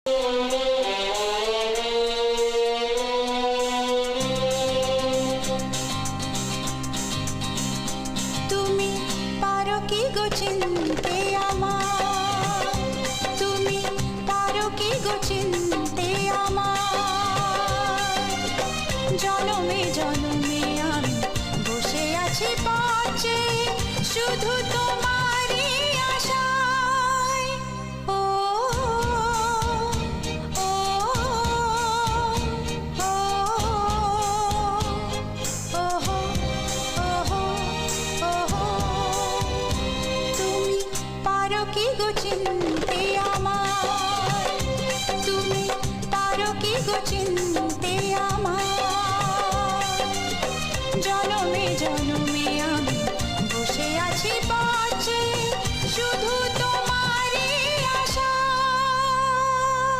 তুমি পারো কি গো চিনতে আমার, তুমি পারো কি গো চিনতে আমার। জনমে জনমে আমি বসে আছি পাশে, শুধু তোমারই আশায়। ও ও ও ওহো ওহো ওহো, তুমি পারো কি গো চিনতে আমার, তুমি পারো কি গো চিনতে